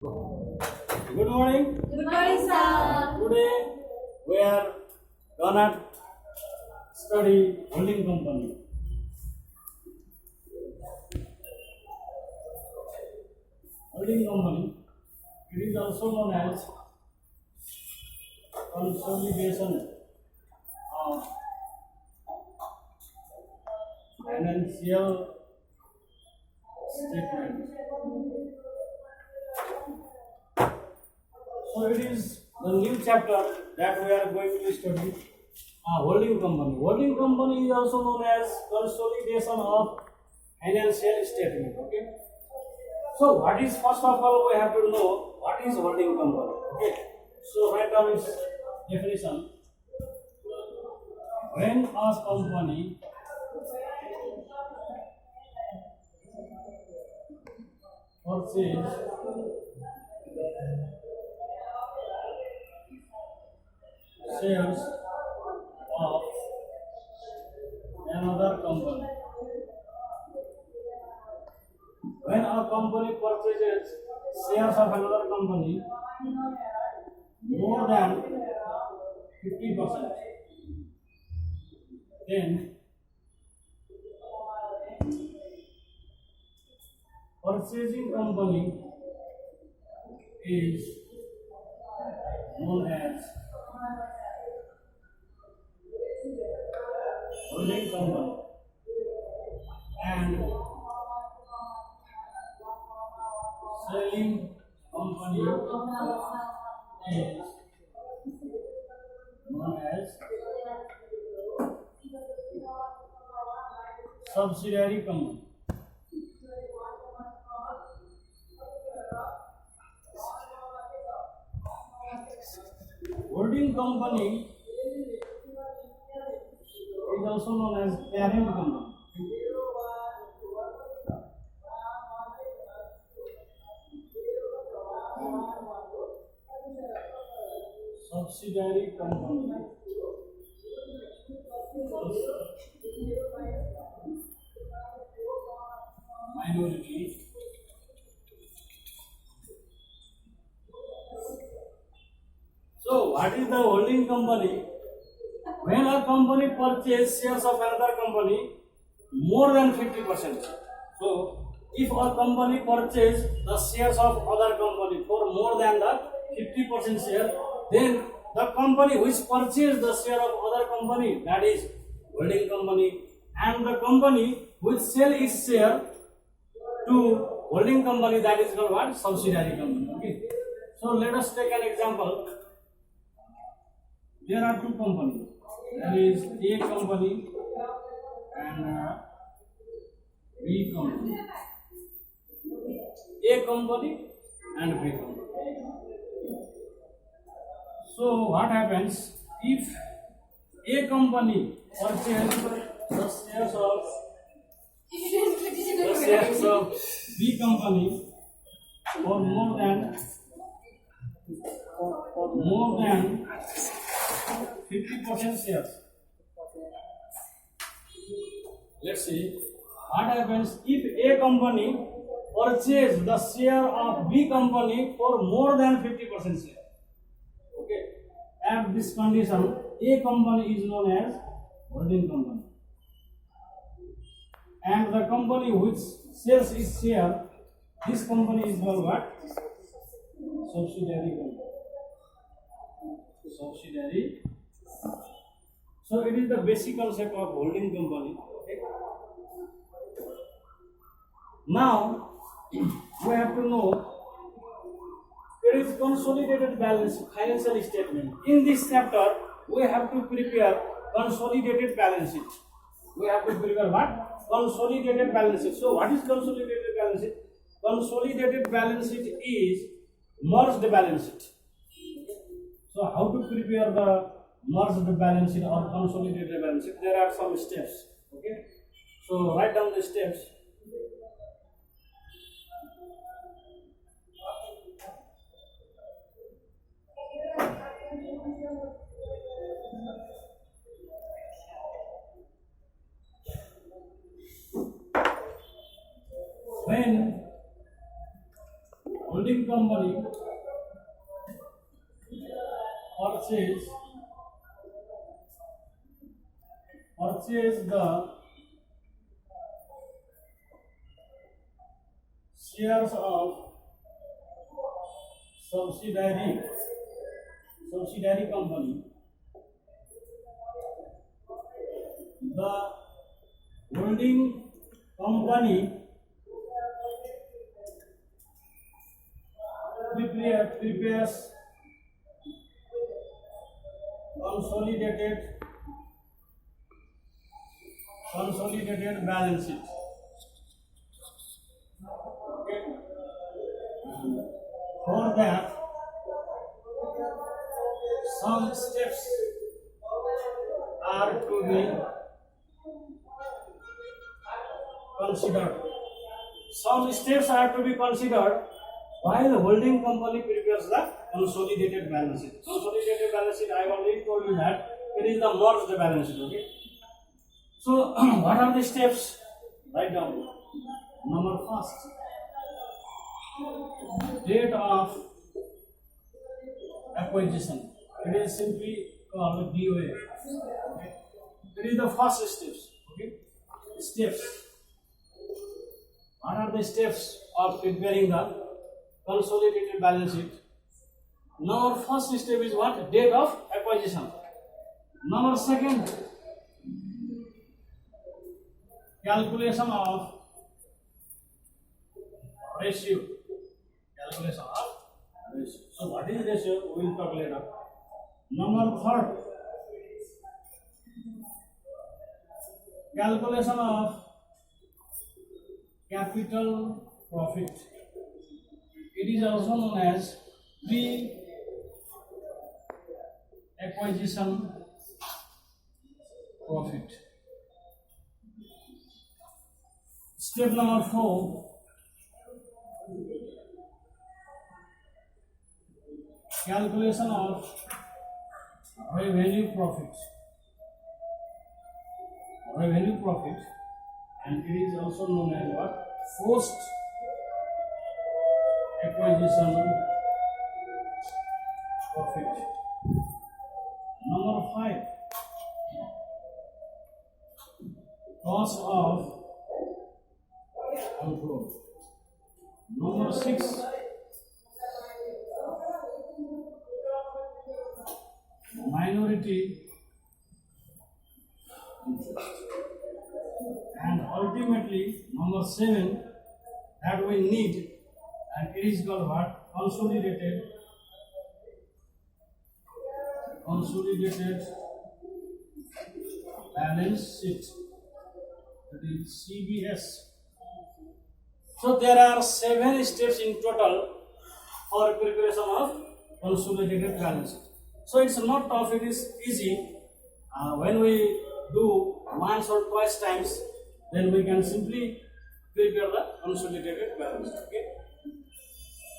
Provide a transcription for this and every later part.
Good morning. Good morning, sir. Today we are gonna study holding company. Holding company, it is also known as consolidation of financial statement. So it is the new chapter that we are going to study. Holding company. Holding company is also known as consolidation of financial statement. Okay. So what is, first of all, we have to know what is holding company. Okay. So write down its definition. When a company purchases shares of another company. When a company purchases shares of another company more than 50%, then purchasing company is known as holding company, and selling company is known as subsidiary company. Holding company is also known as parent company. Subsidiary company. Minority. So, what is the holding company? When a company purchases shares of another company more than 50%. So, if a company purchases the shares of other company for more than the 50% share, then the company which purchased the share of other company, that is holding company, and the company which sell its share to holding company, that is called what? Subsidiary company. Okay. So let us take an example. There are two companies. There is A company and B company. A company and B company. So what happens if A company purchases the shares of B company for more than 50% shares? Let's see what happens if A company purchases the share of B company for more than 50% share. Okay. At this condition, A company is known as holding company, and the company which sells its share, this company is called what? Subsidiary company. Subsidiary. So it is the basic concept of holding company. Okay. Now we have to know it is consolidated balance financial statement. In this chapter, we have to prepare consolidated balance sheet. We have to prepare what? Consolidated balance sheet. So what is consolidated balance sheet? Consolidated balance sheet is merged balance sheet. So how to prepare the merged balance sheet or consolidated balance sheet? There are some steps. Okay. So write down the steps. When holding company purchase the shares of subsidiary company, the holding company prepares consolidated balance sheet. Okay. For that, some steps are to be considered. Some steps are to be considered while the holding company prepares the consolidated balance sheet. Consolidated balance sheet, I already told you that it is the merged balance sheet. Okay. So, what are the steps? Write down. Number first, date of acquisition. It is simply called DOA. Okay. It is the first steps. Okay. Steps. What are the steps of preparing the consolidated balance sheet? Number first step is what? Date of acquisition. Number second, calculation of ratio. Calculation of ratio. So what is ratio? We will talk later. Number third, calculation of capital profit. It is also known as pre-acquisition profit. Step number 4, calculation of revenue profit. Revenue profit, and it is also known as what? Post acquisition profit. Number 5, cost of control. Number 6, minority interest. And ultimately, number 7 that we need, and it is called what? Consolidated balance sheet. That is CBS. So there are 7 steps in total for preparation of consolidated balance sheet. So it's not tough, it is easy. When we do once or twice times, then we can simply prepare the consolidated balance sheet. Okay.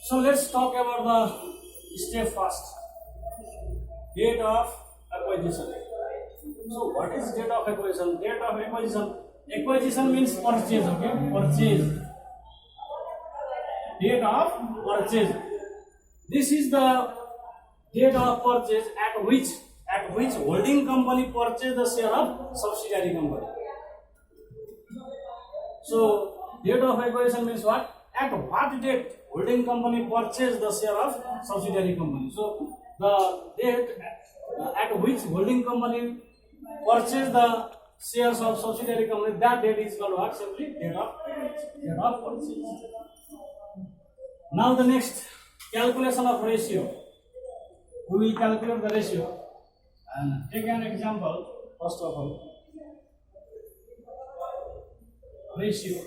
So let's talk about the step first. Date of acquisition. So what is date of acquisition? Date of acquisition. Acquisition means purchase. Okay, purchase. Date of purchase. This is the date of purchase at which holding company purchase the share of subsidiary company. So date of acquisition means what? At what date holding company purchase the share of subsidiary company. So the date at which holding company purchase the shares of subsidiary company, that date is called what? Simply date of purchase. Now the next, calculation of ratio. We will calculate the ratio and take an example. First of all, ratio.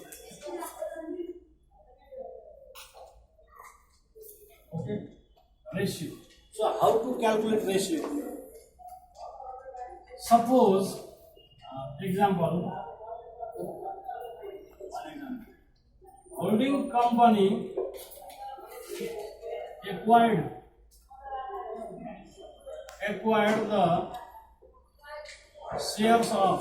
Okay, ratio. So how to calculate ratio? Suppose, example, holding company acquired the shares of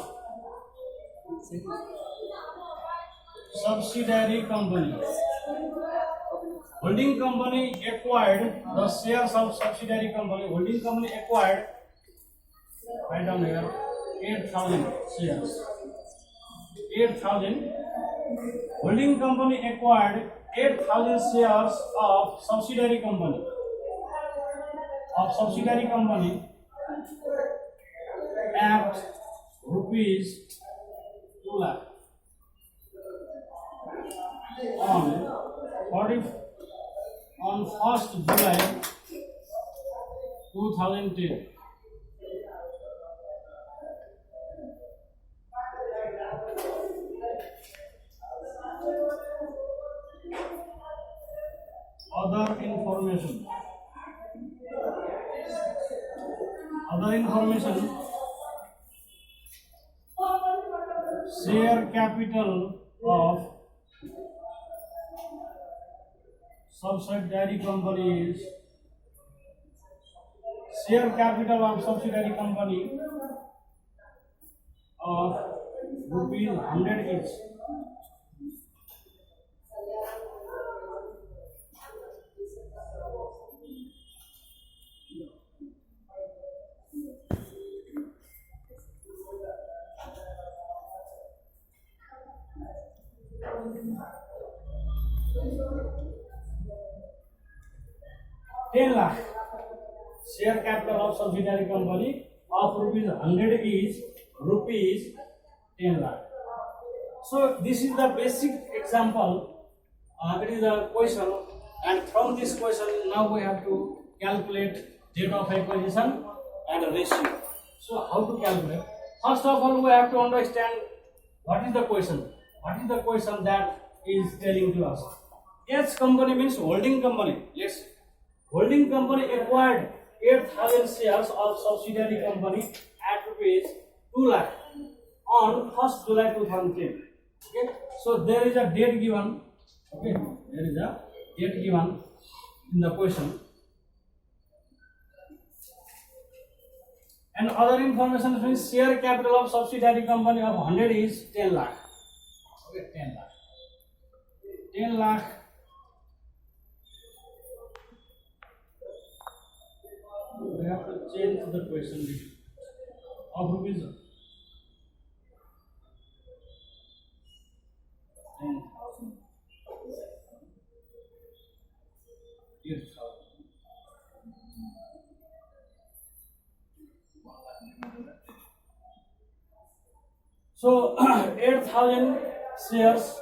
subsidiary company holding company acquired the shares of subsidiary company. Holding company acquired, write down here, 8,000 shares. 8,000. Holding company acquired 8,000 shares of subsidiary company. At rupees 2 lakh on 1st July 2010. Other information. Share capital of subsidiary company of rupees 100 each. ₹10 lakh share capital of subsidiary company of rupees 100 is rupees 10 lakh. So this is the basic example. It is a question, and from this question now we have to calculate date of acquisition and ratio. So how to calculate? First of all, we have to understand what is the question. What is the question that is telling to us? H company means holding company. Yes, holding company acquired 8,000 shares of subsidiary company at rupees 2 lakh on 1st July 2010. Okay, so there is a date given. Okay, there is a date given in the question. And other information means share capital of subsidiary company of 100 is 10 lakh. Okay, 10 lakh. 10 lakh we have to change the question of rupees 10,000. 8,000. So 8,000 shares.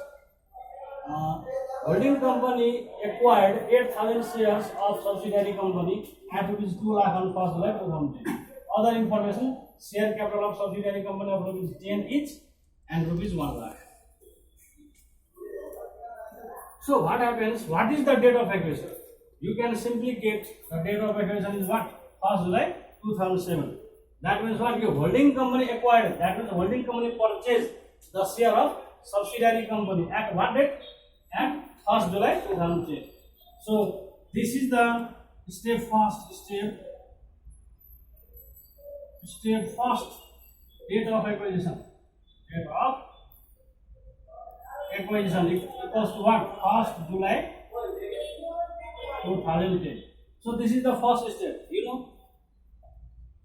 Holding company acquired 8,000 shares of subsidiary company at rupees 2 lakh on 1st July 2010. Other information: share capital of subsidiary company of rupees 10 each and rupees 1 lakh. So what happens? What is the date of acquisition? You can simply get the date of acquisition is what? 1st July 2007. That means what? Your holding company acquired. That means the holding company purchased the share of subsidiary company at what date? At 1st July 2010. So this is the step first. Date of acquisition. Date of acquisition equals to what? 1st July 2010. So this is the first step. You know,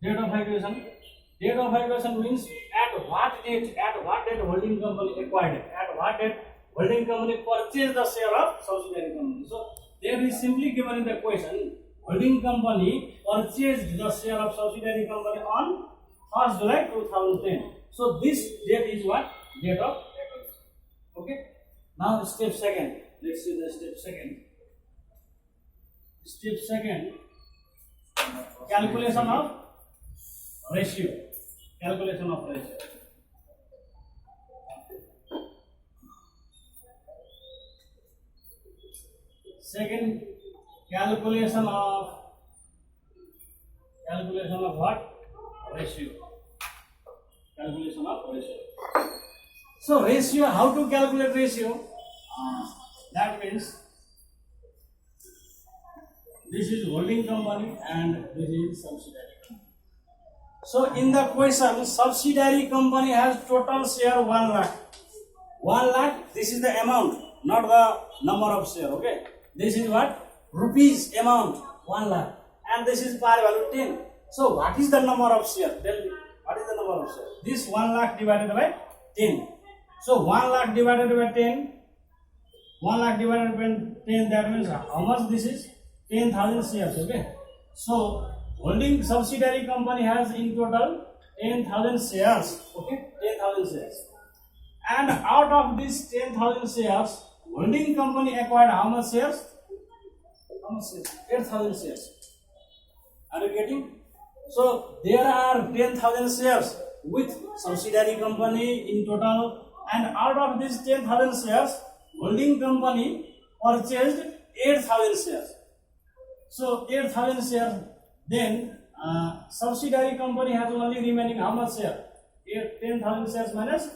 date of acquisition. Date of acquisition means at what date holding company acquired it. At what date holding company purchased the share of subsidiary company. So there is simply given in the question, holding company purchased the share of subsidiary company on 1st July 2010. So this date is what? Date of acquisition. Okay. Now step second. Let's see the step second. Step second, calculation of ratio. Calculation of ratio. Second, calculation of what? Ratio. Calculation of ratio. So ratio, how to calculate ratio? That means this is holding company and this is subsidiary company. So in the question, subsidiary company has total share 1 lakh. 1 lakh, this is the amount, not the number of share. Okay. This is what? Rupees amount 1 lakh. And this is par value 10. So what is the number of shares? Tell me. What is the number of shares? This 1 lakh divided by 10. So 1 lakh divided by 10. 1 lakh divided by 10, that means how much this is? 10,000 shares, okay? So holding subsidiary company has in total 10,000 shares, okay? 10,000 shares. And out of these 10,000 shares, holding company acquired how much shares? How much shares? 8,000 shares. Are you getting? So there are 10,000 shares with subsidiary company in total, and out of these 10,000 shares, holding company purchased 8,000 shares. So 8,000 shares, then subsidiary company has only remaining how much share? 10,000 shares minus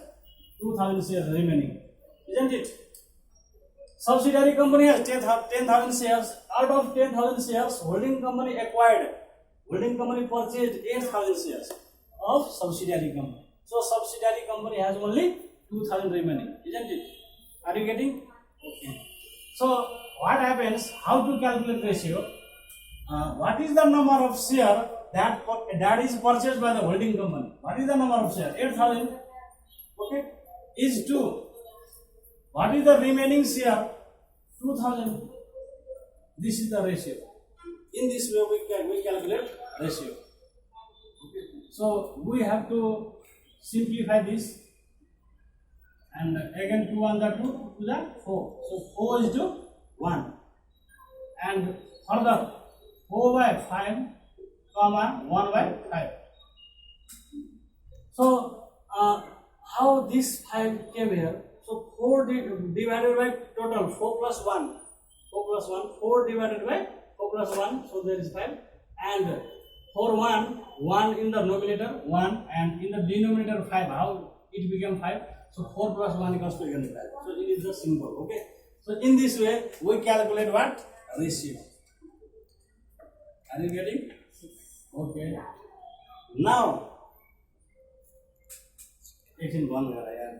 2,000 shares remaining, isn't it? Subsidiary company has 10,000 shares. Out of 10,000 shares, holding company acquired. Holding company purchased 8,000 shares of subsidiary company. So subsidiary company has only 2,000 remaining, isn't it? Are you getting? Okay. So what happens? How to calculate ratio? What is the number of share that is purchased by the holding company? What is the number of share? 8,000. Okay. Is 2. What is the remaining share? 2,000. This is the ratio. In this way we calculate ratio. Okay. So we have to simplify this. And again 2 on the 2 to the 4. So 4 is to 1. And further 4 by 5, comma 1 by 5. So how this 5 came here? So 4 divided by total 4 plus 1. 4 plus 1. 4 divided by 4 plus 1. So there is 5. And for 1 in the numerator 1, and in the denominator 5. How it became 5? So 4 plus 1 equals to 5. So it is just simple. Okay. So in this way we calculate what? Ratio. Are you getting? Okay. Now 18 1